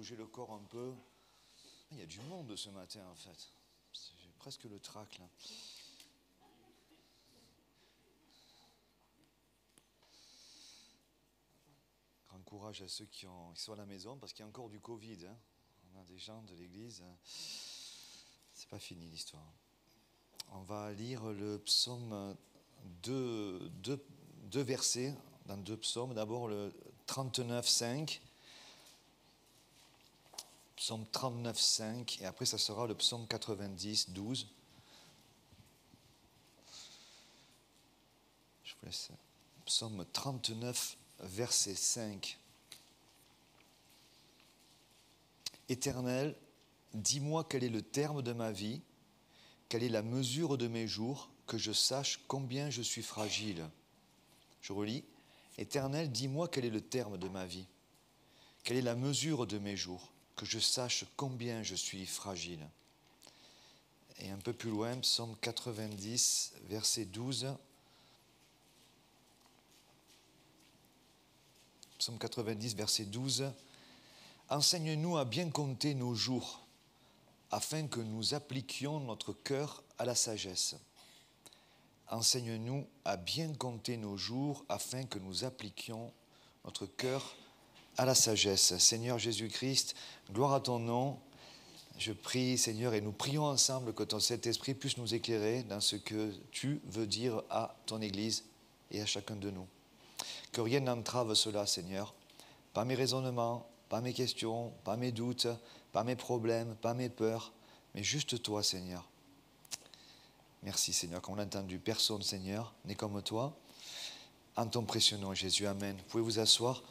bouger le corps un peu. Il y a du monde ce matin en fait. J'ai presque le trac là. Grand courage à ceux qui sont à la maison parce qu'il y a encore du Covid. Hein. On a des gens de l'église. C'est pas fini l'histoire. On va lire le psaume 2 versets dans 2 psaumes. D'abord le 39,5. Psaume 39,5 et après ça sera le psaume 90, 12. Je vous laisse. Psaume 39, verset 5. Éternel, dis-moi quel est le terme de ma vie, quelle est la mesure de mes jours, que je sache combien je suis fragile. Je relis. Éternel, dis-moi quel est le terme de ma vie, quelle est la mesure de mes jours, que je sache combien je suis fragile. Et un peu plus loin, psaume 90, verset 12. Psaume 90, verset 12. Enseigne-nous à bien compter nos jours, afin que nous appliquions notre cœur à la sagesse. Enseigne-nous à bien compter nos jours, afin que nous appliquions notre cœur à la sagesse. Seigneur Jésus-Christ, gloire à ton nom. Je prie, Seigneur, et nous prions ensemble que ton Saint-Esprit puisse nous éclairer dans ce que tu veux dire à ton Église et à chacun de nous. Que rien n'entrave cela, Seigneur. Pas mes raisonnements, pas mes questions, pas mes doutes, pas mes problèmes, pas mes peurs, mais juste toi, Seigneur. Merci, Seigneur, qu'on l'a entendu. Personne, Seigneur, n'est comme toi. En ton précieux nom, Jésus. Amen. Vous pouvez vous asseoir.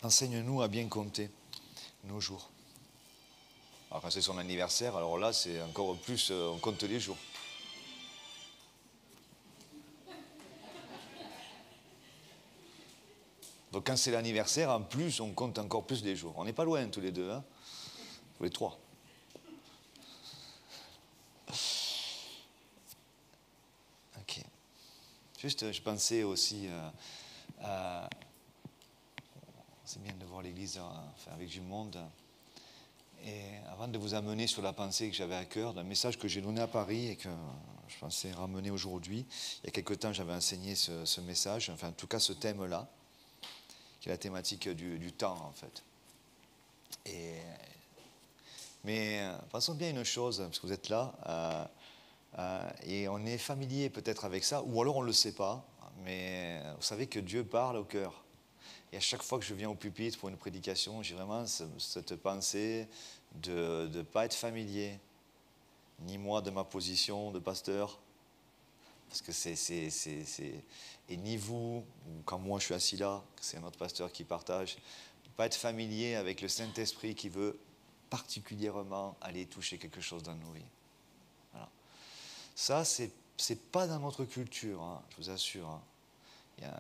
Enseigne-nous à bien compter nos jours. Alors quand c'est son anniversaire, alors là c'est encore plus, on compte les jours. Donc quand c'est l'anniversaire, en plus on compte encore plus les jours. On n'est pas loin tous les deux, hein, tous les trois. Ok. Juste, je pensais aussi c'est bien de voir l'église avec du monde. Et avant de vous amener sur la pensée que j'avais à cœur, d'un message que j'ai donné à Paris et que je pensais ramener aujourd'hui, il y a quelque temps j'avais enseigné ce message, enfin en tout cas ce thème-là, qui est la thématique du temps en fait. Mais pensons bien une chose, parce que vous êtes là, et on est familier peut-être avec ça, ou alors on ne le sait pas, mais vous savez que Dieu parle au cœur. Et à chaque fois que je viens au pupitre pour une prédication, j'ai vraiment cette pensée de ne pas être familier, ni moi de ma position de pasteur, parce que et ni vous, ou quand moi je suis assis là, c'est un autre pasteur qui partage, ne pas être familier avec le Saint-Esprit qui veut particulièrement aller toucher quelque chose dans nos vies. Voilà. Ça, c'est pas dans notre culture, hein, je vous assure. Hein.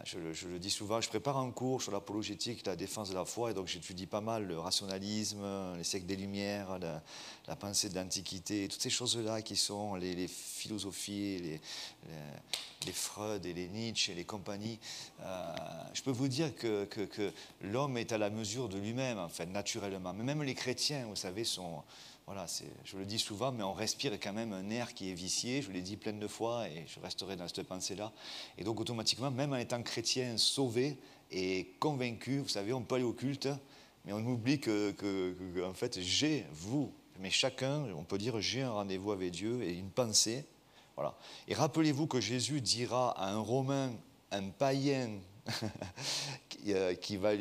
Je le dis souvent, je prépare un cours sur l'apologétique, la défense de la foi, et donc j'étudie pas mal le rationalisme, les siècles des Lumières, la pensée de l'Antiquité, toutes ces choses-là qui sont les philosophies, les Freud et les Nietzsche et les compagnies. Je peux vous dire que l'homme est à la mesure de lui-même, en fait, naturellement. Mais même les chrétiens, vous savez, sont... Voilà, je le dis souvent, mais on respire quand même un air qui est vicié, je l'ai dit plein de fois, et je resterai dans cette pensée-là. Et donc automatiquement, même en étant chrétien, sauvé et convaincu, vous savez, on peut aller au culte, mais on oublie en fait, mais chacun, on peut dire, j'ai un rendez-vous avec Dieu et une pensée. Voilà. Et rappelez-vous que Jésus dira à un Romain, un païen, qui va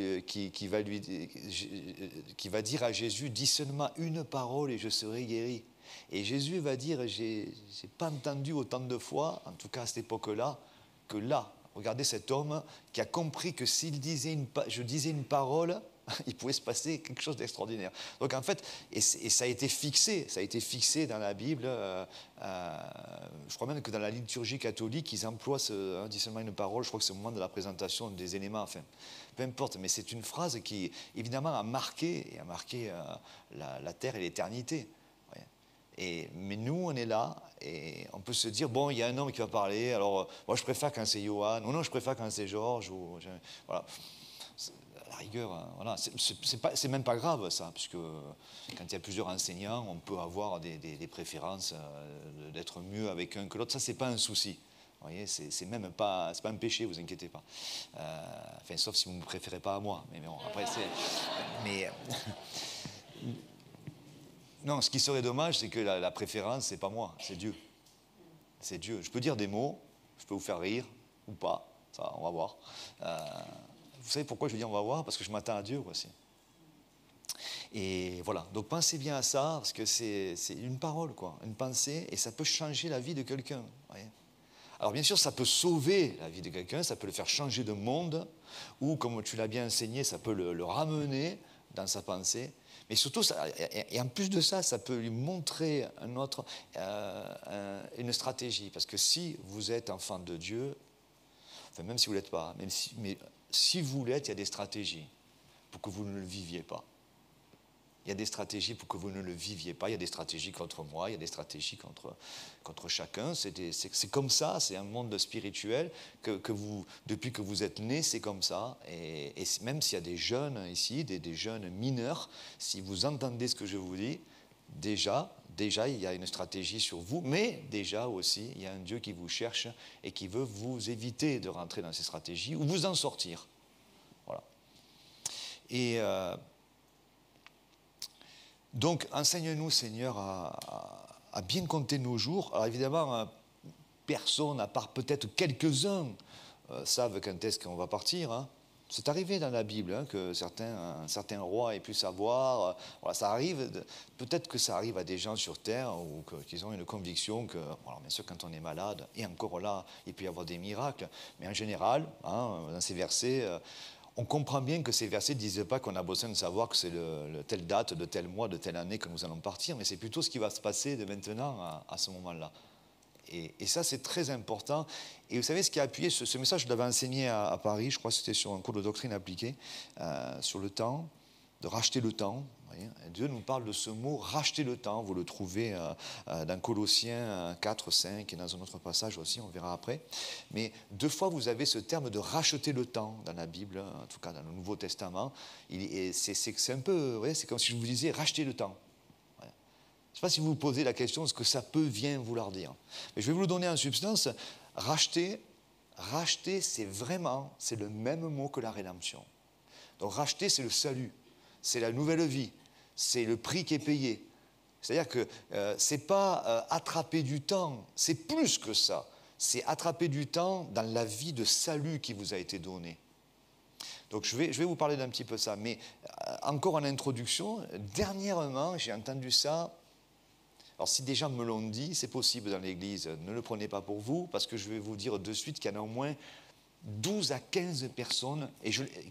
dire à Jésus, dis seulement une parole et je serai guéri. Et Jésus va dire, j'ai pas entendu autant de fois, en tout cas à cette époque-là, que là. Regardez cet homme qui a compris que s'il disait je disais une parole, il pouvait se passer quelque chose d'extraordinaire. Donc en fait, et ça a été fixé dans la Bible, je crois même que dans la liturgie catholique, ils emploient dis seulement une parole, je crois que c'est au moment de la présentation des éléments, enfin, peu importe, mais c'est une phrase qui évidemment a marqué la terre et l'éternité. Mais nous, on est là et on peut se dire, bon, il y a un homme qui va parler, alors moi je préfère quand c'est Johan, ou non, je préfère quand c'est Georges, voilà. À la rigueur, voilà. C'est même pas grave ça, puisque quand il y a plusieurs enseignants, on peut avoir des préférences, d'être mieux avec un que l'autre, ça c'est pas un souci. Vous voyez, c'est même pas, c'est pas un péché, vous inquiétez pas. Enfin, sauf si vous ne me préférez pas à moi. Mais bon, après, non, ce qui serait dommage, c'est que la préférence, c'est pas moi, c'est Dieu. C'est Dieu. Je peux dire des mots, je peux vous faire rire ou pas, ça, on va voir. Vous savez pourquoi je dis on va voir? Parce que je m'attends à Dieu aussi. Et voilà, donc pensez bien à ça, parce que c'est une parole, quoi, une pensée, et ça peut changer la vie de quelqu'un. Alors bien sûr, ça peut sauver la vie de quelqu'un, ça peut le faire changer de monde, ou comme tu l'as bien enseigné, ça peut le ramener dans sa pensée. Mais surtout, et en plus de ça, ça peut lui montrer une stratégie. Parce que si vous êtes enfant de Dieu, enfin même si vous ne l'êtes pas, mais si vous l'êtes, il y a des stratégies pour que vous ne le viviez pas. Il y a des stratégies pour que vous ne le viviez pas. Il y a des stratégies contre moi, il y a des stratégies contre chacun. C'est comme ça, c'est un monde spirituel que vous, depuis que vous êtes nés, c'est comme ça. Et même s'il y a des jeunes ici, des jeunes mineurs, si vous entendez ce que je vous dis, déjà, il y a une stratégie sur vous, mais déjà aussi, il y a un Dieu qui vous cherche et qui veut vous éviter de rentrer dans ces stratégies ou vous en sortir. Voilà. Et donc, enseigne-nous, Seigneur, à bien compter nos jours. Alors évidemment, personne, à part peut-être quelques-uns, savent quand est-ce qu'on va partir. Hein. C'est arrivé dans la Bible hein, que certains rois aient pu savoir. Voilà, ça arrive. Peut-être que ça arrive à des gens sur Terre ou qu'ils ont une conviction que, alors bien sûr, quand on est malade, et encore là, il peut y avoir des miracles. Mais en général, hein, dans ces versets, on comprend bien que ces versets ne disent pas qu'on a besoin de savoir que c'est telle date, de tel mois, de telle année que nous allons partir, mais c'est plutôt ce qui va se passer de maintenant à ce moment-là. Et ça, c'est très important. Et vous savez, ce qui a appuyé ce message, je l'avais enseigné à Paris, je crois que c'était sur un cours de doctrine appliquée, sur le temps, de racheter le temps. Et Dieu nous parle de ce mot, racheter le temps. Vous le trouvez dans Colossiens 4, 5 et dans un autre passage aussi, on verra après. Mais 2 fois, vous avez ce terme de racheter le temps dans la Bible, en tout cas dans le Nouveau Testament. C'est un peu, c'est comme si je vous disais, racheter le temps. Je ne sais pas si vous vous posez la question, ce que ça peut bien vouloir dire. Mais je vais vous le donner en substance. Racheter, c'est le même mot que la rédemption. Donc racheter, c'est le salut, c'est la nouvelle vie, c'est le prix qui est payé. C'est-à-dire que ce n'est pas attraper du temps, c'est plus que ça. C'est attraper du temps dans la vie de salut qui vous a été donnée. Donc je vais vous parler d'un petit peu ça. Mais encore en introduction, dernièrement, j'ai entendu ça. Alors si des gens me l'ont dit, c'est possible dans l'Église, ne le prenez pas pour vous, parce que je vais vous dire de suite qu'il y en a au moins 12 à 15 personnes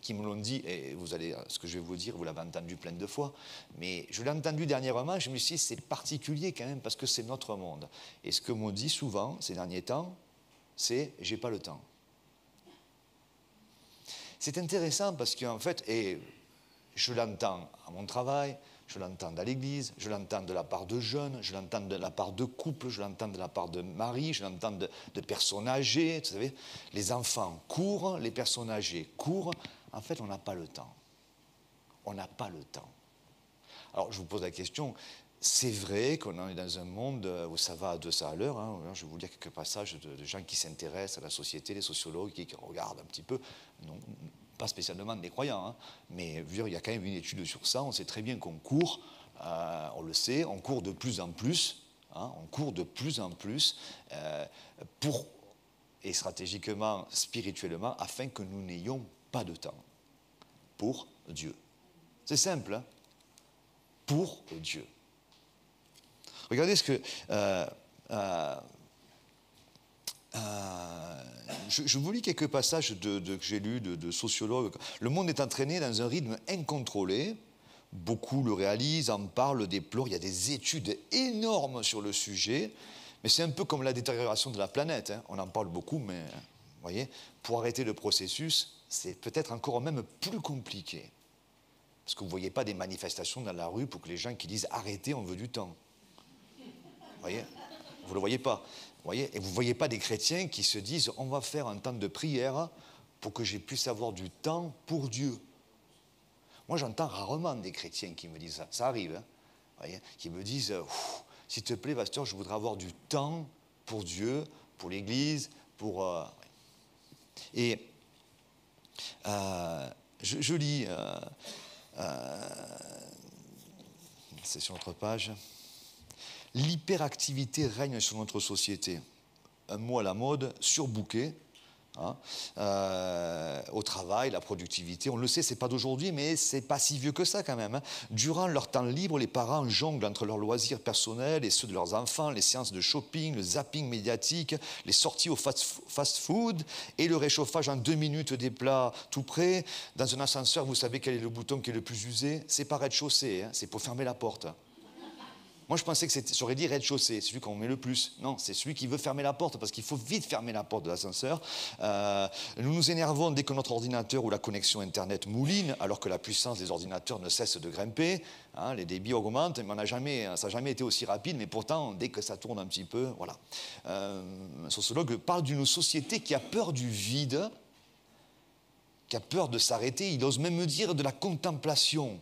qui me l'ont dit, et vous allez, ce que je vais vous dire, vous l'avez entendu plein de fois, mais je l'ai entendu dernièrement, je me suis dit, c'est particulier quand même, parce que c'est notre monde. Et ce que m'on dit souvent, ces derniers temps, c'est « j'ai pas le temps ». C'est intéressant parce qu'en fait, et je l'entends à mon travail, je l'entends à l'église, je l'entends de la part de jeunes, je l'entends de la part de couples, je l'entends de la part de maris, je l'entends de personnes âgées. Vous savez, les enfants courent, les personnes âgées courent. En fait, on n'a pas le temps. On n'a pas le temps. Alors, je vous pose la question, c'est vrai qu'on est dans un monde où ça va à 200 à l'heure. Hein. Je vais vous lire quelques passages de gens qui s'intéressent à la société, les sociologues qui regardent un petit peu. Non, pas spécialement des croyants, hein, mais il y a quand même une étude sur ça. On sait très bien qu'on court, on le sait, on court de plus en plus, hein, on court de plus en plus et stratégiquement, spirituellement, afin que nous n'ayons pas de temps pour Dieu. C'est simple, hein, pour Dieu. Regardez ce que... je vous lis quelques passages que j'ai lus de sociologues. Le monde est entraîné dans un rythme incontrôlé. Beaucoup le réalisent, en parlent, le déplorent. Il y a des études énormes sur le sujet. Mais c'est un peu comme la détérioration de la planète. Hein. On en parle beaucoup, mais vous voyez, pour arrêter le processus, c'est peut-être encore même plus compliqué. Parce que vous ne voyez pas des manifestations dans la rue pour que les gens qui disent « arrêtez, on veut du temps ». Voyez, vous ne le voyez pas. Voyez, et vous ne voyez pas des chrétiens qui se disent on va faire un temps de prière pour que je puisse avoir du temps pour Dieu. Moi, j'entends rarement des chrétiens qui me disent ça. Ça arrive, hein, voyez, qui me disent s'il te plaît, pasteur, je voudrais avoir du temps pour Dieu, pour l'Église, pour... Et je lis... c'est sur notre page. L'hyperactivité règne sur notre société. Un mot à la mode, surbooké. Hein, au travail, la productivité, on le sait, c'est pas d'aujourd'hui, mais c'est pas si vieux que ça quand même. Hein. Durant leur temps libre, les parents jonglent entre leurs loisirs personnels et ceux de leurs enfants, les séances de shopping, le zapping médiatique, les sorties au fast-food et le réchauffage en 2 minutes des plats tout prêts. Dans un ascenseur, vous savez quel est le bouton qui est le plus usé? C'est pas rez-de-chaussée, hein, c'est pour fermer la porte. Moi, je pensais que ça aurait dit rez-de-chaussée, celui qu'on met le plus. Non, c'est celui qui veut fermer la porte, parce qu'il faut vite fermer la porte de l'ascenseur. Nous nous énervons dès que notre ordinateur ou la connexion Internet mouline, alors que la puissance des ordinateurs ne cesse de grimper. Hein, les débits augmentent, mais ça n'a jamais été aussi rapide, mais pourtant, dès que ça tourne un petit peu, voilà. Un sociologue parle d'une société qui a peur du vide, qui a peur de s'arrêter. Il ose même me dire de la contemplation.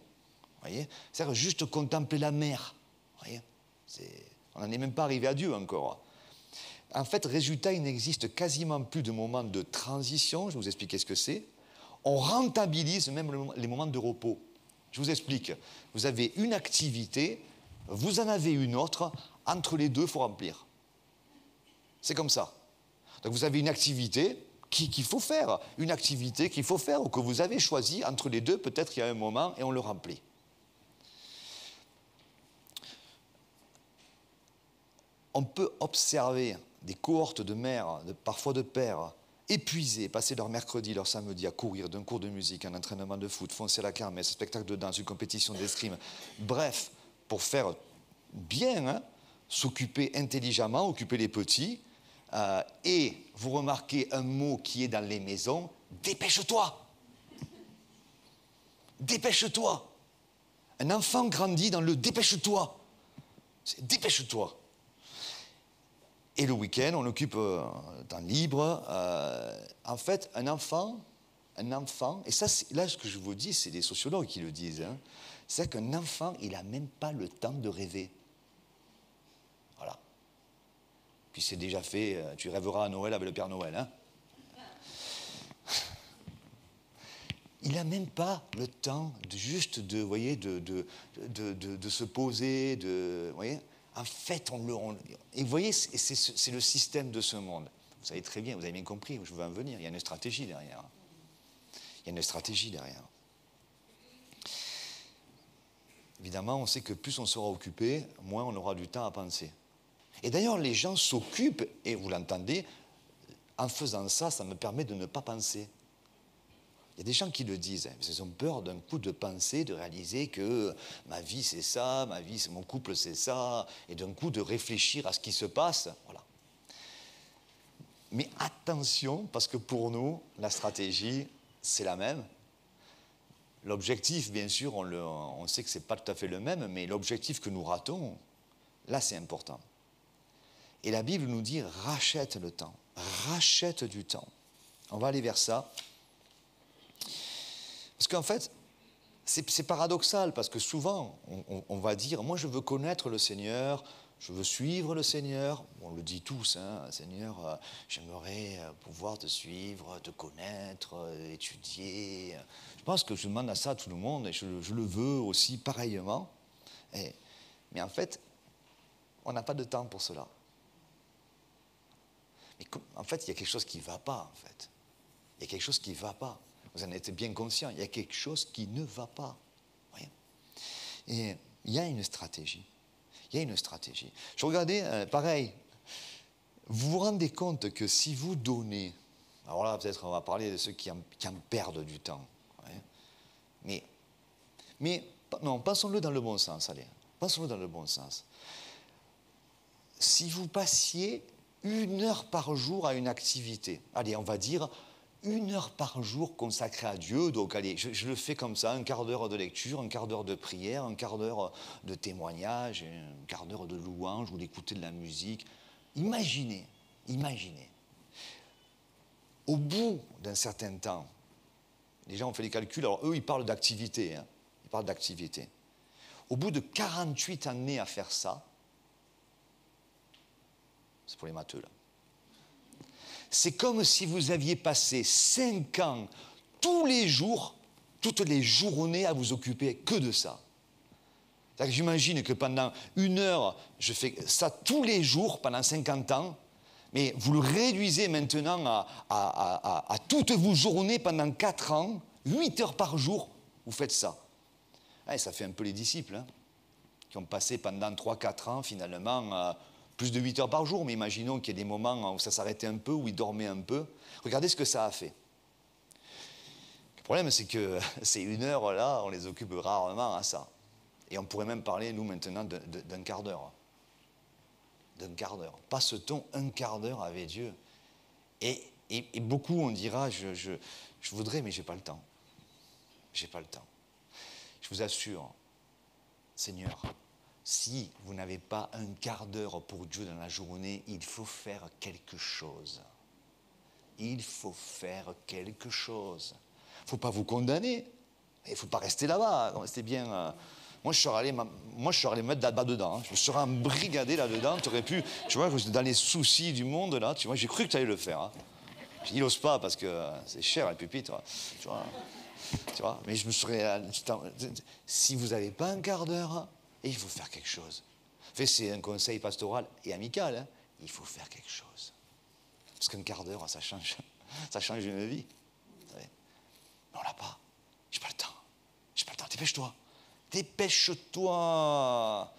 Voyez, c'est-à-dire juste contempler la mer. Voyez, on n'en est même pas arrivé à Dieu encore. En fait, résultat, il n'existe quasiment plus de moments de transition. Je vais vous expliquer ce que c'est. On rentabilise même les moments de repos. Je vous explique. Vous avez une activité, vous en avez une autre. Entre les deux, il faut remplir. C'est comme ça. Donc vous avez une activité qu'il faut faire. Une activité qu'il faut faire ou que vous avez choisie. Entre les deux, peut-être il y a un moment et on le remplit. On peut observer des cohortes de mères, parfois de pères, épuisés, passer leur mercredi, leur samedi à courir d'un cours de musique, un entraînement de foot, foncer à la kermesse, un spectacle de danse, une compétition d'escrime. Bref, pour faire bien, hein, s'occuper intelligemment, occuper les petits. Et vous remarquez un mot qui est dans les maisons, dépêche-toi. Dépêche-toi. Un enfant grandit dans le dépêche-toi. C'est dépêche-toi. Et le week-end, on occupe temps libre. En fait, un enfant, et ça, là, ce que je vous dis, c'est des sociologues qui le disent, hein, c'est qu'un enfant, il n'a même pas le temps de rêver. Voilà. Puis c'est déjà fait, tu rêveras à Noël avec le Père Noël. Hein. Il n'a même pas le temps de, voyez, de se poser, voyez. En fait, et vous voyez, c'est le système de ce monde. Vous savez très bien, vous avez bien compris où je veux en venir. Il y a une stratégie derrière. Il y a une stratégie derrière. Évidemment, on sait que plus on sera occupé, moins on aura du temps à penser. Et d'ailleurs, les gens s'occupent, et vous l'entendez, en faisant ça, ça me permet de ne pas penser. Il y a des gens qui le disent, hein, ils ont peur d'un coup de penser, de réaliser que ma vie c'est ça, ma vie c'est mon couple c'est ça, et d'un coup de réfléchir à ce qui se passe. Voilà. Mais attention, parce que pour nous, la stratégie, c'est la même. L'objectif, bien sûr, on sait que ce n'est pas tout à fait le même, mais l'objectif que nous ratons, là c'est important. Et la Bible nous dit, rachète le temps, rachète du temps. On va aller vers ça. Parce qu'en fait, c'est paradoxal, parce que souvent, on va dire, moi je veux connaître le Seigneur, je veux suivre le Seigneur. On le dit tous, hein, Seigneur, j'aimerais pouvoir te suivre, te connaître, étudier. Je pense que je demande à ça à tout le monde, et je le veux aussi pareillement. Mais en fait, on n'a pas de temps pour cela. Mais en fait, il y a quelque chose qui ne va pas, en fait. Il y a quelque chose qui ne va pas. Vous en êtes bien conscient, il y a quelque chose qui ne va pas. Voyez. Et il y a une stratégie. Il y a une stratégie. Je regardais, pareil, vous vous rendez compte que si vous donnez, alors là peut-être on va parler de ceux qui en perdent du temps. Voyez. Mais non, pensons-le dans le bon sens, allez. Pensons-le dans le bon sens. Si vous passiez 1 heure par jour à une activité, allez, on va dire 1 heure par jour consacrée à Dieu. Donc allez, je le fais comme ça, un quart d'heure de lecture, un quart d'heure de prière, un quart d'heure de témoignage, un quart d'heure de louange ou d'écouter de la musique. Imaginez. Au bout d'un certain temps, les gens ont fait les calculs, alors eux ils parlent d'activité, Au bout de 48 années à faire ça, c'est pour les matheux là, c'est comme si vous aviez passé 5 ans, tous les jours, toutes les journées à vous occuper que de ça. C'est-à-dire que j'imagine que pendant 1 heure, je fais ça tous les jours pendant 50 ans, mais vous le réduisez maintenant à toutes vos journées pendant 4 ans, 8 heures par jour, vous faites ça. Et ça fait un peu les disciples, hein, qui ont passé pendant 3-4 ans finalement plus de 8 heures par jour, mais imaginons qu'il y ait des moments où ça s'arrêtait un peu, où ils dormaient un peu. Regardez ce que ça a fait. Le problème, c'est que ces 1 heure-là, on les occupe rarement à ça. Et on pourrait même parler, nous, maintenant, d'un quart d'heure. D'un quart d'heure. Passe-t-on un quart d'heure avec Dieu? Et beaucoup, on dira, je voudrais, mais je n'ai pas le temps. Je n'ai pas le temps. Je vous assure, Seigneur, si vous n'avez pas un quart d'heure pour Dieu dans la journée, il faut faire quelque chose. Il faut faire quelque chose. Il ne faut pas vous condamner. Il ne faut pas rester là-bas. Restez bien. Moi, je serais allé mettre là-bas dedans. Je me serais embrigadé là-dedans. Tu aurais pu, tu vois, dans les soucis du monde, là, tu vois, j'ai cru que tu allais le faire. Hein. Il n'ose pas parce que c'est cher, le pupitre. Tu vois, mais je me serais... Si vous n'avez pas un quart d'heure, il faut faire quelque chose. En fait, c'est un conseil pastoral et amical. Hein. Il faut faire quelque chose. Parce qu'un quart d'heure, ça change une vie. Mais on l'a pas. J'ai pas le temps. Dépêche-toi. Dépêche-toi.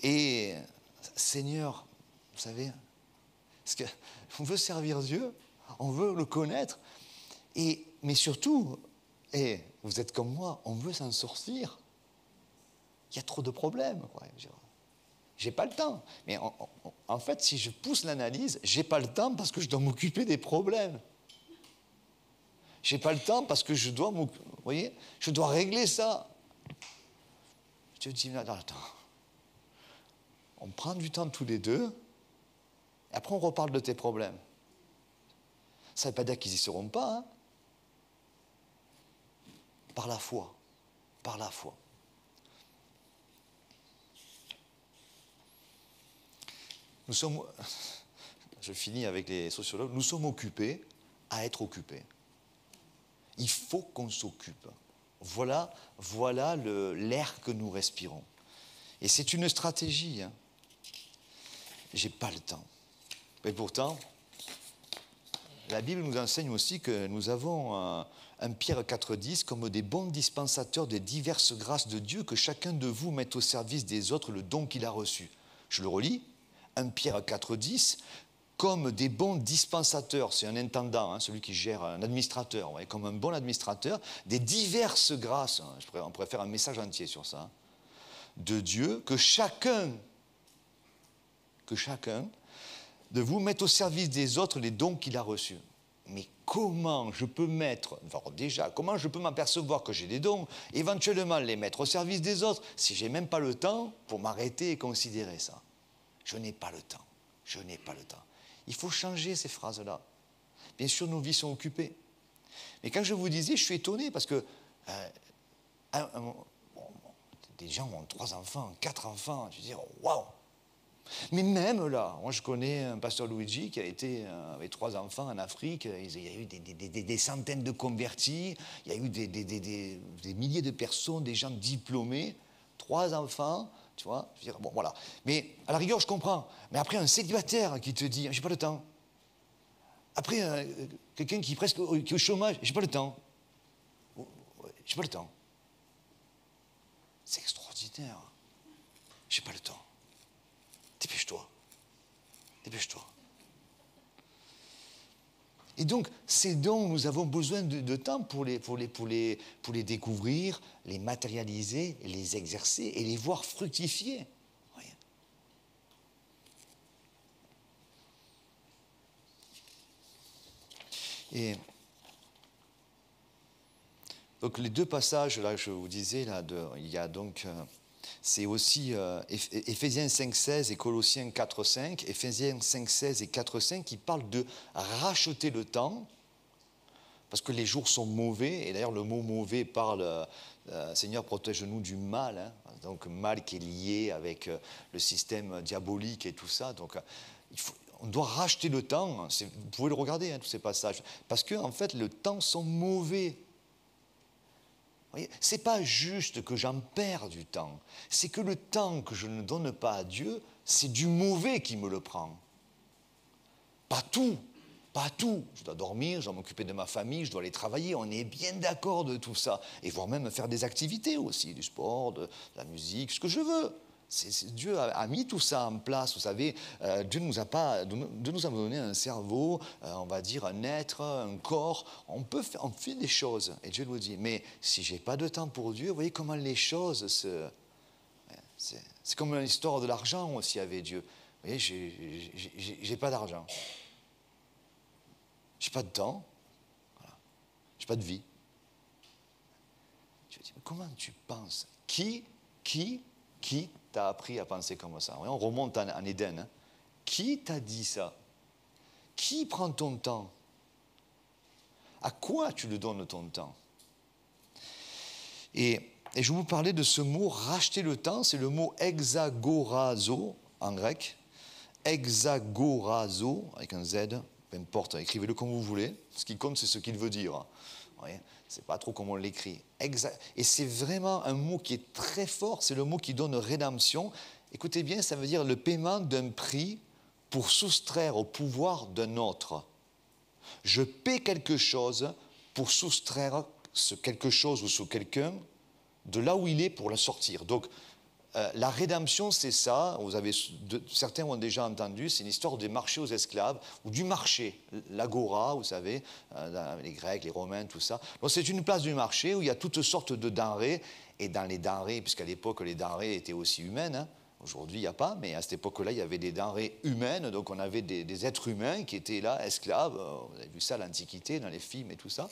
Et Seigneur, vous savez, parce qu'on veut servir Dieu, on veut le connaître, mais surtout, vous êtes comme moi, on veut s'en sortir. Il y a trop de problèmes. J'ai pas le temps. Mais en fait, si je pousse l'analyse, j'ai pas le temps parce que je dois m'occuper des problèmes. J'ai pas le temps parce que je dois je dois régler ça. Je te dis, non, attends. On prend du temps tous les deux, et après on reparle de tes problèmes. Ça ne veut pas dire qu'ils n'y seront pas, hein. Par la foi. Nous sommes, je finis avec les sociologues, nous sommes occupés à être occupés. Il faut qu'on s'occupe. Voilà l'air que nous respirons. Et c'est une stratégie. Hein. J'ai pas le temps. Mais pourtant, la Bible nous enseigne aussi que nous avons un Pierre 4,10 comme des bons dispensateurs des diverses grâces de Dieu, que chacun de vous mette au service des autres le don qu'il a reçu. Je le relis. 1 Pierre 4,10, comme des bons dispensateurs, c'est un intendant, hein, celui qui gère, un administrateur, ouais, comme un bon administrateur, des diverses grâces, hein, on pourrait faire un message entier sur ça, hein, de Dieu, que chacun de vous mette au service des autres les dons qu'il a reçus. Mais comment je peux comment je peux m'apercevoir que j'ai des dons, éventuellement les mettre au service des autres, si je n'ai même pas le temps pour m'arrêter et considérer ça? Je n'ai pas le temps. Il faut changer ces phrases-là. Bien sûr, nos vies sont occupées. Mais quand je vous disais, je suis étonné parce que des gens ont 3 enfants, 4 enfants. Je veux dire, waouh! Mais même là, moi je connais un pasteur Luigi qui a été avec 3 enfants en Afrique. Il y a eu des centaines de convertis. Il y a eu des milliers de personnes, des gens diplômés. 3 enfants. Tu vois, je veux dire, bon, voilà. Mais à la rigueur, je comprends. Mais après, un célibataire qui te dit, j'ai pas le temps. Après, quelqu'un qui est au chômage, j'ai pas le temps. J'ai pas le temps. C'est extraordinaire. J'ai pas le temps. Dépêche-toi. Et donc, ces dons, nous avons besoin de temps pour les découvrir, les matérialiser, les exercer et les voir fructifier. Oui. Et donc les deux passages, là, je vous disais, là, il y a donc, c'est aussi Éphésiens 5,16 et Colossiens 4,5, Éphésiens 5,16 et 4,5 qui parlent de racheter le temps, parce que les jours sont mauvais, et d'ailleurs le mot mauvais parle, Seigneur protège-nous du mal, hein, donc mal qui est lié avec le système diabolique et tout ça, donc on doit racheter le temps, vous pouvez le regarder, hein, tous ces passages, parce que en fait le temps sont mauvais. Ce n'est pas juste que j'en perds du temps, c'est que le temps que je ne donne pas à Dieu, c'est du mauvais qui me le prend. Pas tout, pas tout. Je dois dormir, je dois m'occuper de ma famille, je dois aller travailler, on est bien d'accord de tout ça. Et voire même faire des activités aussi, du sport, de la musique, ce que je veux. Dieu a mis tout ça en place, vous savez, Dieu nous a donné un cerveau, on va dire un être, un corps, on fait des choses, et Dieu nous dit, mais si je n'ai pas de temps pour Dieu, vous voyez comment les choses c'est comme l'histoire de l'argent aussi avec Dieu, vous voyez, j'ai pas d'argent, j'ai pas de temps, voilà. J'ai pas de vie. Je dis, mais comment tu penses? Qui t'a appris à penser comme ça? On remonte en Éden. Hein. Qui t'a dit ça? Qui prend ton temps? À quoi tu le donnes ton temps? Et je vous parlais de ce mot, racheter le temps, c'est le mot exagorazo en grec. Exagorazo, avec un Z, peu importe, écrivez-le comme vous voulez. Ce qui compte, c'est ce qu'il veut dire. C'est pas trop comment on l'écrit. Et c'est vraiment un mot qui est très fort, c'est le mot qui donne rédemption. Écoutez bien, ça veut dire le paiement d'un prix pour soustraire au pouvoir d'un autre. Je paie quelque chose pour soustraire ce quelque chose ou ce quelqu'un de là où il est pour le sortir. Donc, la rédemption, c'est ça, certains ont déjà entendu, c'est une histoire des marchés aux esclaves, ou du marché, l'agora, vous savez, les Grecs, les Romains, tout ça. Donc c'est une place du marché où il y a toutes sortes de denrées, et dans les denrées, puisqu'à l'époque les denrées étaient aussi humaines, hein, aujourd'hui il n'y a pas, mais à cette époque-là il y avait des denrées humaines, donc on avait des êtres humains qui étaient là, esclaves, vous avez vu ça à l'Antiquité, dans les films et tout ça,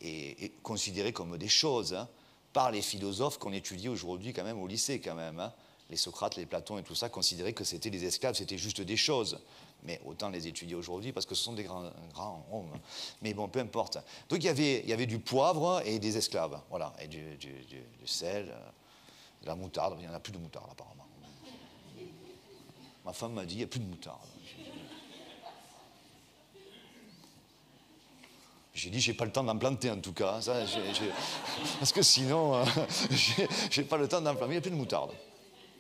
et considérés comme des choses, hein, par les philosophes qu'on étudie aujourd'hui quand même au lycée quand même. Hein. Les Socrates, les Platons et tout ça considéraient que c'était des esclaves, c'était juste des choses. Mais autant les étudier aujourd'hui parce que ce sont des grands hommes. Mais bon, peu importe. Donc il y avait du poivre et des esclaves, voilà, et du sel, de la moutarde. Il n'y en a plus de moutarde apparemment. Ma femme m'a dit, il n'y a plus de moutarde. J'ai dit, j'ai pas le temps d'en planter en tout cas. Ça, parce que sinon, j'ai pas le temps d'en planter. Il n'y a plus de moutarde.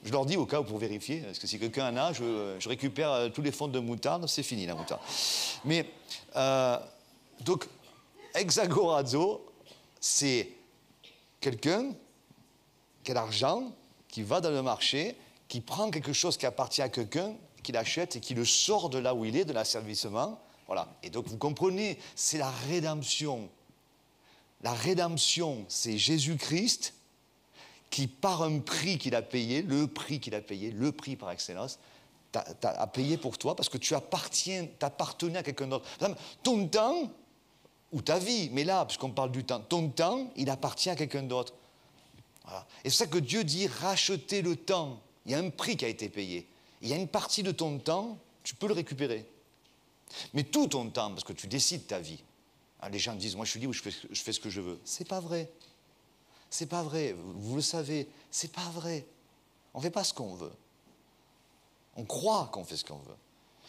Je leur dis au cas où pour vérifier, parce que si quelqu'un en a, je récupère tous les fonds de moutarde, c'est fini la moutarde. Mais, donc, exagorazo, c'est quelqu'un qui a l'argent, qui va dans le marché, qui prend quelque chose qui appartient à quelqu'un, qui l'achète et qui le sort de là où il est, de l'asservissement. Voilà. Et donc, vous comprenez, c'est la rédemption. La rédemption, c'est Jésus-Christ qui, par un prix qu'il a payé, le prix par excellence, a payé pour toi parce que t'appartenais à quelqu'un d'autre. Ton temps, ou ta vie, mais là, puisqu'on parle du temps, ton temps, il appartient à quelqu'un d'autre. Voilà. Et c'est ça que Dieu dit, racheter le temps. Il y a un prix qui a été payé. Il y a une partie de ton temps, tu peux le récupérer. Mais tout ton temps, parce que tu décides ta vie. Les gens disent, moi je suis libre, je fais ce que je veux. C'est pas vrai. C'est pas vrai. Vous le savez, c'est pas vrai. On ne fait pas ce qu'on veut. On croit qu'on fait ce qu'on veut.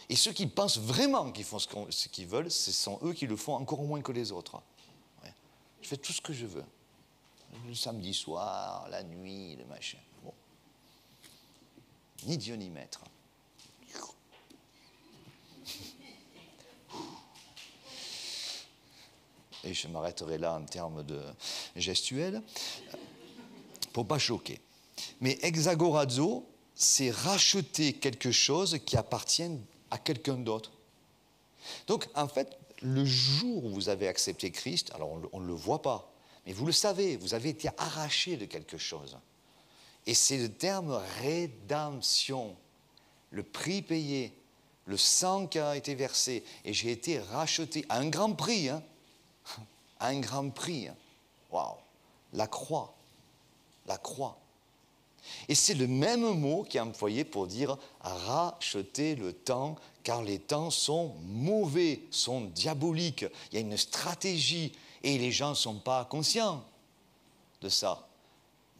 Et ceux qui pensent vraiment qu'ils font ce qu'ils veulent, ce sont eux qui le font encore moins que les autres. Ouais. Je fais tout ce que je veux. Le samedi soir, la nuit, le machin. Bon. Ni Dieu ni maître. Et je m'arrêterai là en termes de gestuels, pour ne pas choquer. Mais exagorazo, c'est racheter quelque chose qui appartient à quelqu'un d'autre. Donc, en fait, le jour où vous avez accepté Christ, alors on ne le voit pas, mais vous le savez, vous avez été arraché de quelque chose. Et c'est le terme rédemption, le prix payé. Le sang qui a été versé. Et j'ai été racheté à un grand prix. Hein, à un grand prix. Hein. Waouh. La croix. La croix. Et c'est le même mot qui est employé pour dire racheter le temps, car les temps sont mauvais, sont diaboliques. Il y a une stratégie et les gens ne sont pas conscients de ça.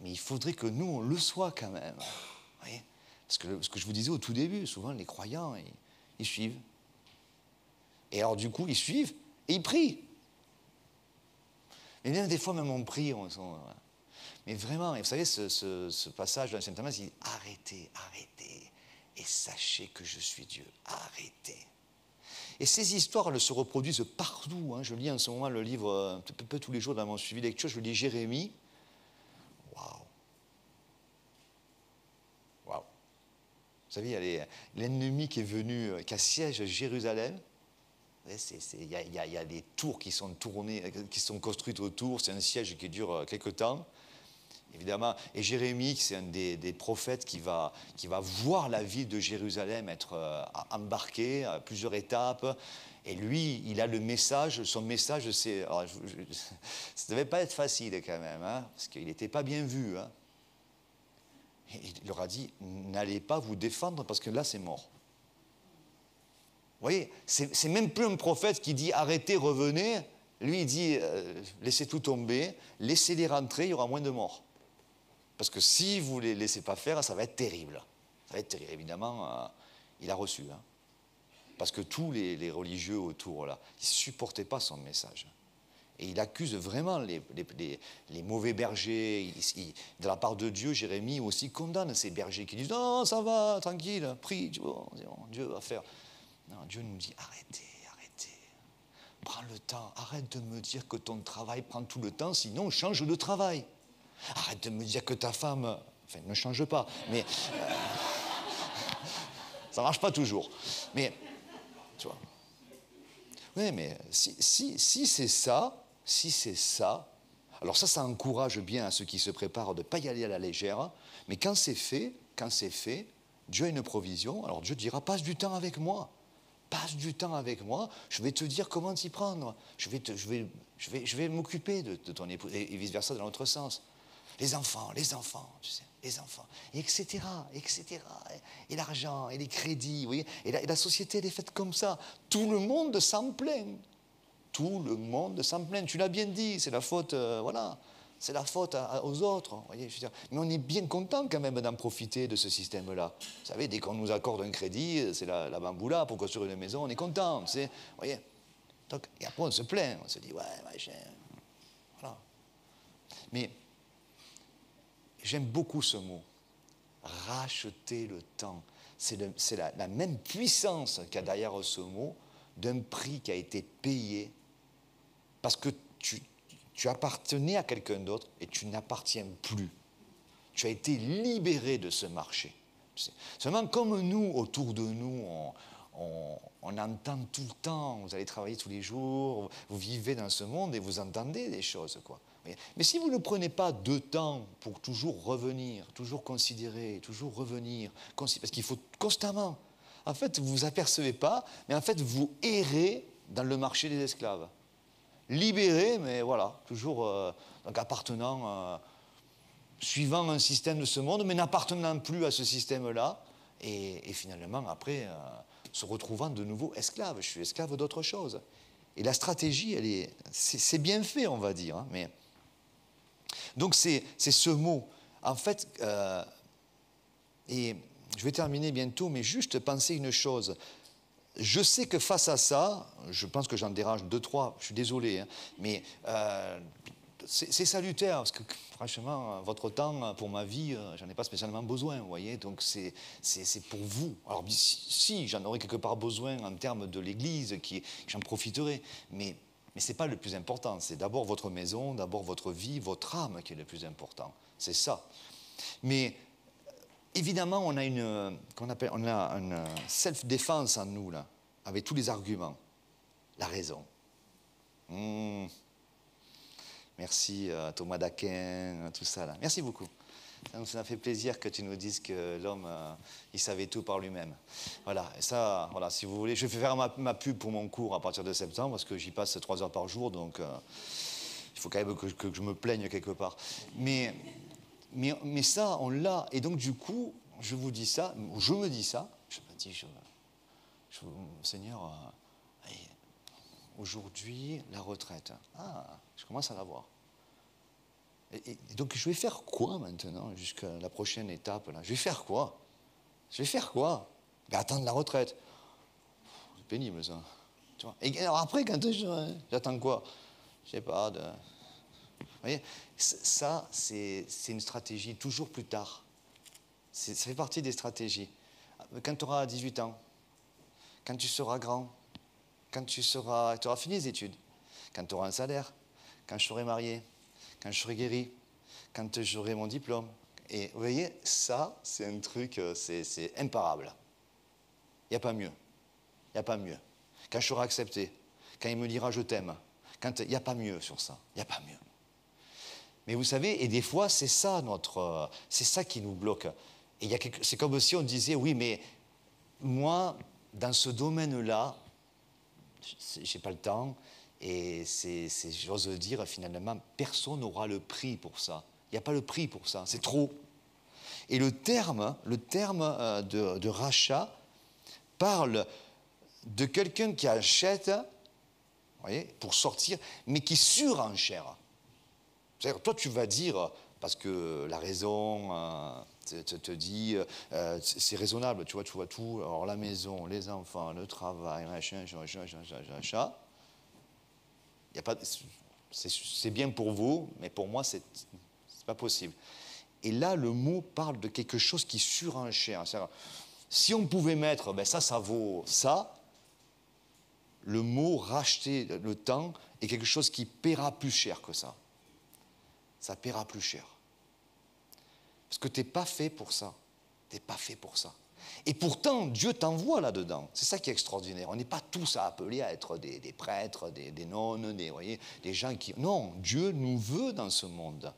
Mais il faudrait que nous, on le soit quand même. Vous voyez ? Parce que ce que je vous disais au tout début, souvent les croyants, ils suivent. Et alors du coup, ils suivent et ils prient. Et même des fois, même on prie, mais vraiment, et vous savez, ce passage de l'Ancien Testament, il dit « Arrêtez, arrêtez, et sachez que je suis Dieu. Arrêtez. » Et ces histoires, elles se reproduisent partout. Hein. Je lis en ce moment le livre, un peu tous les jours dans mon suivi lecture, je lis Jérémie. Waouh. Waouh. Vous savez, il y a l'ennemi qui est venu, qui assiège Jérusalem. Il y a des tours qui sont tournées, qui sont construites autour. C'est un siège qui dure quelque temps. Évidemment, et Jérémie, c'est un des prophètes qui va voir la ville de Jérusalem être embarquée à plusieurs étapes. Et lui, il a le message, son message, c'est... Alors, ça ne devait pas être facile quand même, hein, parce qu'il n'était pas bien vu. Hein. Et il leur a dit, n'allez pas vous défendre parce que là, c'est mort. Vous voyez, c'est même plus un prophète qui dit, arrêtez, revenez. Lui, il dit, laissez tout tomber, laissez-les rentrer, il y aura moins de morts. Parce que si vous ne les laissez pas faire, ça va être terrible. Ça va être terrible. Évidemment, il a reçu. Hein. Parce que tous les religieux autour, là, ils ne supportaient pas son message. Et il accuse vraiment les mauvais bergers. De la part de Dieu, Jérémie aussi condamne ces bergers qui disent « Non, ça va, tranquille, prie, Dieu va faire. » Non, Dieu nous dit « Arrêtez, arrêtez. Prends le temps. Arrête de me dire que ton travail prend tout le temps, sinon change de travail. » Arrête de me dire que ta femme... Enfin, ne change pas, mais... ça ne marche pas toujours. Mais, tu vois... Oui, mais si c'est ça, alors ça encourage bien à ceux qui se préparent de ne pas y aller à la légère, mais quand c'est fait, Dieu a une provision, alors Dieu dira, passe du temps avec moi. Passe du temps avec moi, je vais te dire comment t'y prendre. Je vais m'occuper de ton épouse, et vice-versa dans l'autre sens. Les enfants, tu sais, les enfants, etc. Et l'argent, et les crédits, vous voyez, et la société, elle est faite comme ça. Tout le monde s'en plaint. Tout le monde s'en plaint. Tu l'as bien dit, c'est la faute, voilà, c'est la faute aux autres. Vous voyez, je veux dire. Mais on est bien content quand même d'en profiter de ce système-là. Vous savez, dès qu'on nous accorde un crédit, c'est la bamboula pour construire une maison, on est content, tu sais. Vous voyez. Donc, et après, on se plaint, on se dit, ouais, machin, voilà. Mais j'aime beaucoup ce mot, racheter le temps. C'est la même puissance qu'il y a derrière ce mot, d'un prix qui a été payé, parce que tu appartenais à quelqu'un d'autre et tu n'appartiens plus. Tu as été libéré de ce marché. Seulement, comme nous, autour de nous, on entend tout le temps, vous allez travailler tous les jours, vous vivez dans ce monde et vous entendez des choses, quoi. Mais si vous ne prenez pas de temps pour toujours revenir, toujours considérer, toujours revenir, parce qu'il faut constamment, en fait, vous ne vous apercevez pas, mais en fait, vous errez dans le marché des esclaves. Libérés, mais voilà, toujours donc appartenant, suivant un système de ce monde, mais n'appartenant plus à ce système-là, et finalement, après, se retrouvant de nouveau esclave. Je suis esclave d'autre chose. Et la stratégie, c'est bien fait, on va dire, hein, mais... Donc c'est ce mot. En fait, et je vais terminer bientôt, mais juste penser une chose. Je sais que face à ça, je pense que j'en dérange 2, 3, je suis désolé, hein, mais c'est salutaire, parce que franchement, votre temps pour ma vie, j'en ai pas spécialement besoin, vous voyez, donc c'est pour vous. Alors si j'en aurais quelque part besoin en termes de l'Église, j'en profiterai, mais ce n'est pas le plus important, c'est d'abord votre maison, d'abord votre vie, votre âme qui est le plus important, c'est ça. Mais évidemment, on a une self-défense en nous, là, avec tous les arguments, la raison. Merci Thomas d'Aquin, tout ça là. Merci beaucoup. Donc, ça m'a fait plaisir que tu nous dises que l'homme, il savait tout par lui-même. Voilà, et ça, voilà, si vous voulez, je vais faire ma pub pour mon cours à partir de septembre, parce que j'y passe 3 heures par jour, donc il faut quand même que je me plaigne quelque part. Mais ça, on l'a, et donc du coup, je vous dis ça, je me dis ça, je me dis, Seigneur, allez, aujourd'hui, la retraite, je commence à la voir. Et donc, je vais faire quoi maintenant, jusqu'à la prochaine étape là? Je vais faire quoi? Ben, attendre la retraite. C'est pénible, ça. Tu vois? Et alors après, quand j'attends quoi? Je sais pas. Vous voyez, ça, c'est une stratégie, toujours plus tard. Ça fait partie des stratégies. Quand tu auras 18 ans, quand tu seras grand, quand tu auras fini les études, quand tu auras un salaire, quand je serai marié, quand je serai guéri, quand j'aurai mon diplôme. Et vous voyez, ça, c'est un truc, c'est imparable. Il n'y a pas mieux. Il n'y a pas mieux. Quand je serai accepté, quand il me dira je t'aime, il n'y a pas mieux sur ça. Il n'y a pas mieux. Mais vous savez, et des fois, c'est ça qui nous bloque. Et c'est comme si on disait, oui, mais moi, dans ce domaine-là, j'ai pas le temps. Et j'ose dire, finalement, personne n'aura le prix pour ça. Il n'y a pas le prix pour ça, c'est trop. Et le terme de rachat parle de quelqu'un qui achète, vous voyez, pour sortir, mais qui surenchère. C'est-à-dire, toi, tu vas dire, parce que la raison te dit, c'est raisonnable, tu vois tout, alors la maison, les enfants, le travail, machin. Y a pas, c'est bien pour vous, mais pour moi, c'est pas possible. Et là, le mot parle de quelque chose qui surenchère. Si on pouvait mettre, ben ça vaut ça, le mot racheter le temps est quelque chose qui paiera plus cher que ça. Ça paiera plus cher. Parce que tu n'es pas fait pour ça. Tu n'es pas fait pour ça. Et pourtant, Dieu t'envoie là-dedans. C'est ça qui est extraordinaire. On n'est pas tous appelés à être des prêtres, des nonnes, des gens qui... Non, Dieu nous veut dans ce monde.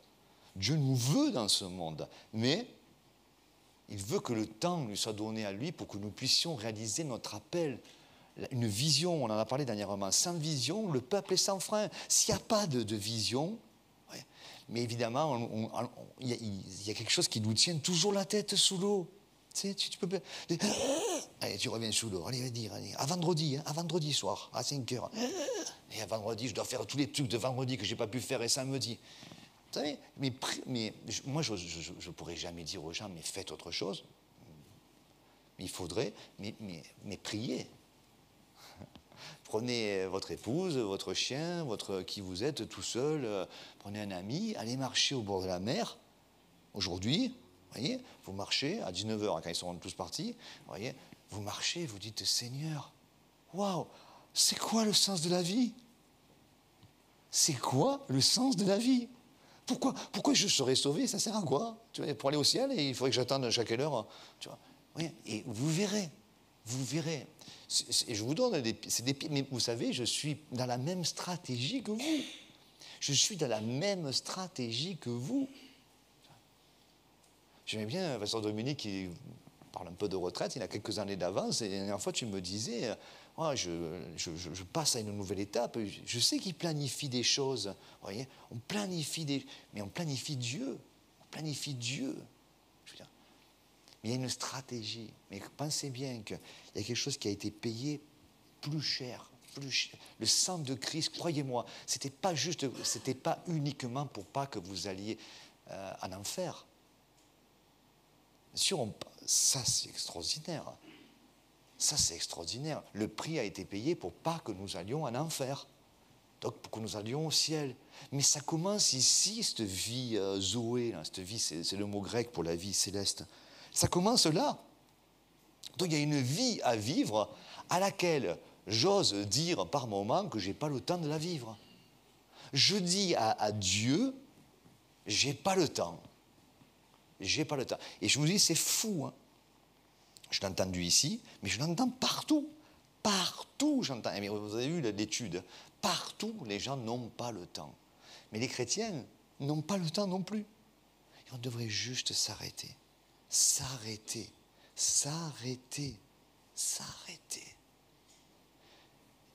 Dieu nous veut dans ce monde. Mais il veut que le temps lui soit donné à lui pour que nous puissions réaliser notre appel. Une vision, on en a parlé dernièrement. Sans vision, le peuple est sans frein. S'il n'y a pas de vision... Mais évidemment, il y a quelque chose qui nous tient toujours la tête sous l'eau. Tu peux... Allez, tu reviens sous l'eau. Allez, allez. À vendredi soir, à 5 heures. Et à vendredi, je dois faire tous les trucs de vendredi que je n'ai pas pu faire et samedi. Vous savez, moi, je ne pourrais jamais dire aux gens, mais faites autre chose. Mais il faudrait, mais priez. Prenez votre épouse, votre chien, qui vous êtes tout seul, prenez un ami, allez marcher au bord de la mer. Aujourd'hui, vous voyez, vous marchez à 19h, quand ils seront tous partis, vous voyez, vous marchez, vous dites, Seigneur, waouh, c'est quoi le sens de la vie? C'est quoi le sens de la vie? Pourquoi je serais sauvé? Ça sert à quoi? Tu vois, pour aller au ciel, il faudrait que j'attende chaque heure. Tu vois, oui, et vous verrez. Et je vous donne mais vous savez, je suis dans la même stratégie que vous. Je suis dans la même stratégie que vous. J'aimais bien Pasteur Dominique qui parle un peu de retraite, il a quelques années d'avance, et la dernière fois tu me disais, je passe à une nouvelle étape, je sais qu'il planifie des choses, vous voyez, mais on planifie Dieu, je veux dire. Mais il y a une stratégie, mais pensez bien qu'il y a quelque chose qui a été payé plus cher. Le sang de Christ, croyez-moi, c'était pas uniquement pour pas que vous alliez en enfer. Bien sûr, ça c'est extraordinaire. Ça c'est extraordinaire. Le prix a été payé pour pas que nous allions en enfer. Donc pour que nous allions au ciel. Mais ça commence ici, cette vie Zoé, là, cette vie, c'est le mot grec pour la vie céleste. Ça commence là. Donc il y a une vie à vivre à laquelle j'ose dire par moments que je n'ai pas le temps de la vivre. Je dis à Dieu, j'ai pas le temps. J'ai pas le temps. Et je me dis, c'est fou. Hein. Je l'ai entendu ici, mais je l'entends partout. Partout, j'entends. Mais vous avez vu l'étude. Partout, les gens n'ont pas le temps. Mais les chrétiens n'ont pas le temps non plus. Et on devrait juste s'arrêter. S'arrêter. S'arrêter. S'arrêter.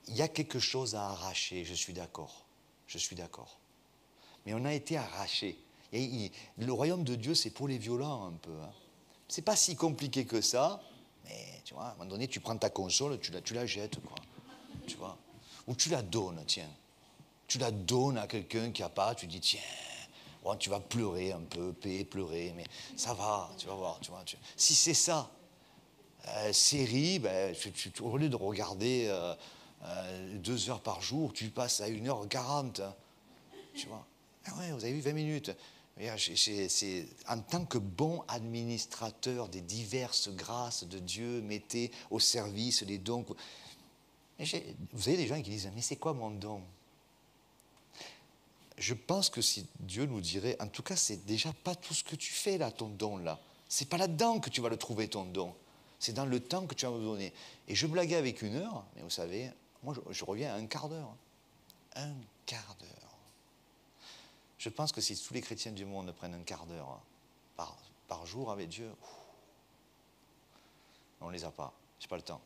Il y a quelque chose à arracher, je suis d'accord. Je suis d'accord. Mais on a été arrachés. Le royaume de Dieu, c'est pour les violents un peu. Hein. C'est pas si compliqué que ça, mais tu vois, à un moment donné, tu prends ta console, tu la jettes, quoi. Tu vois. Ou tu la donnes, tiens. Tu la donnes à quelqu'un qui n'a pas, tu dis, tiens, bon, tu vas pleurer un peu, pleurer, mais ça va, tu vas voir. Tu vois, si c'est ça, série, ben, au lieu de regarder 2 heures par jour, tu passes à 1h40. Hein, tu vois. Ah ouais, vous avez vu 20 minutes. C'est, en tant que bon administrateur des diverses grâces de Dieu, mettez au service les dons. Vous avez des gens qui disent, mais c'est quoi mon don? Je pense que si Dieu nous dirait, en tout cas, c'est déjà pas tout ce que tu fais là, ton don là. C'est pas là-dedans que tu vas le trouver, ton don. C'est dans le temps que tu vas me donner. Et je blaguais avec 1 heure, mais vous savez, moi je reviens à 1/4 d'heure. 1/4 d'heure. Je pense que si tous les chrétiens du monde prennent 1/4 d'heure par jour avec Dieu, on ne les a pas. J'ai pas le temps.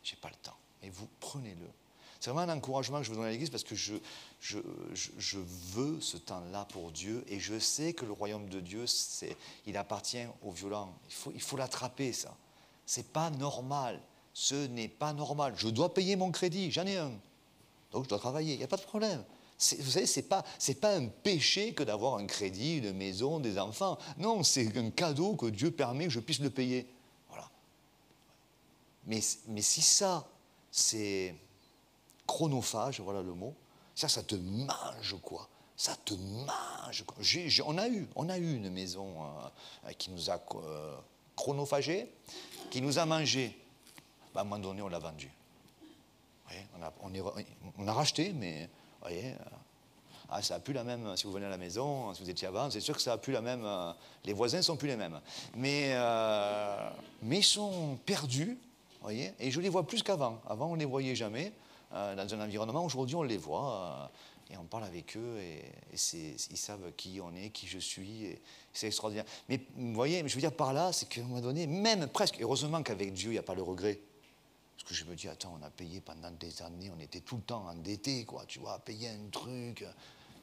J'ai pas le temps. Mais vous, prenez-le. C'est vraiment un encouragement que je vous donne à l'Église parce que je veux ce temps-là pour Dieu et je sais que le royaume de Dieu, il appartient aux violents. Il faut l'attraper, ça. C'est pas normal. Ce n'est pas normal. Je dois payer mon crédit, j'en ai un. Donc je dois travailler, il n'y a pas de problème. Vous savez, ce n'est pas un péché que d'avoir un crédit, une maison, des enfants. Non, c'est un cadeau que Dieu permet que je puisse le payer. Voilà. Mais si ça, c'est chronophage, voilà le mot, ça te mange, quoi. Ça te mange, quoi. On a eu une maison qui nous a chronophagé, qui nous a mangé. Ben, à un moment donné, on l'a vendu. On a racheté, mais vous voyez, ça n'a plus la même, si vous venez à la maison, si vous étiez avant, c'est sûr que ça n'a plus la même, les voisins ne sont plus les mêmes. Mais ils sont perdus, voyez, et je les vois plus qu'avant. Avant, on ne les voyait jamais dans un environnement. Aujourd'hui, on les voit et on parle avec eux et ils savent qui on est, qui je suis, et c'est extraordinaire. Mais vous voyez, je veux dire par là, c'est qu'à un moment donné, même presque, heureusement qu'avec Dieu, il n'y a pas le regret. Parce que je me dis, attends, on a payé pendant des années, on était tout le temps endettés, quoi, tu vois, payer un truc.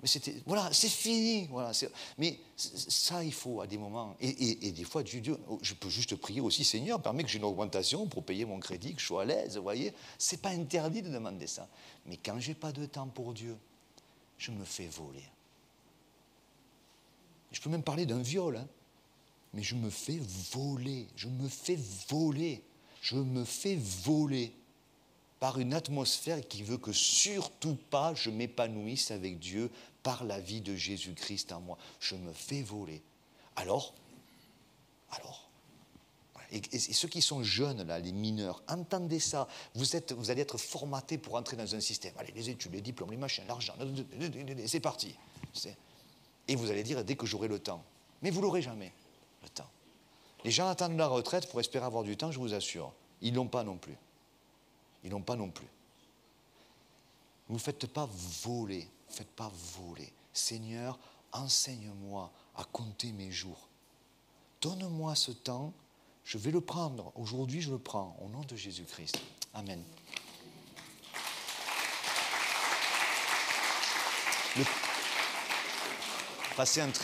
Mais voilà, c'est fini. Voilà, mais ça, il faut à des moments. Et des fois, Dieu, je peux juste prier aussi, Seigneur, permets que j'ai une augmentation pour payer mon crédit, que je sois à l'aise, vous voyez. C'est pas interdit de demander ça. Mais quand j'ai pas de temps pour Dieu, je me fais voler. Je peux même parler d'un viol, hein, mais je me fais voler, je me fais voler. Je me fais voler par une atmosphère qui veut que surtout pas je m'épanouisse avec Dieu par la vie de Jésus-Christ en moi. Je me fais voler. Alors, et ceux qui sont jeunes, là, les mineurs, entendez ça. Vous allez être formatés pour entrer dans un système. Allez, les études, les diplômes, les machins, l'argent, c'est parti. Et vous allez dire, dès que j'aurai le temps. Mais vous l'aurez jamais, le temps. Les gens attendent la retraite pour espérer avoir du temps, je vous assure. Ils ne l'ont pas non plus. Ils n'ont pas non plus. Ne vous faites pas voler. Ne faites pas voler. Seigneur, enseigne-moi à compter mes jours. Donne-moi ce temps. Je vais le prendre. Aujourd'hui, je le prends. Au nom de Jésus-Christ. Amen. Passez un très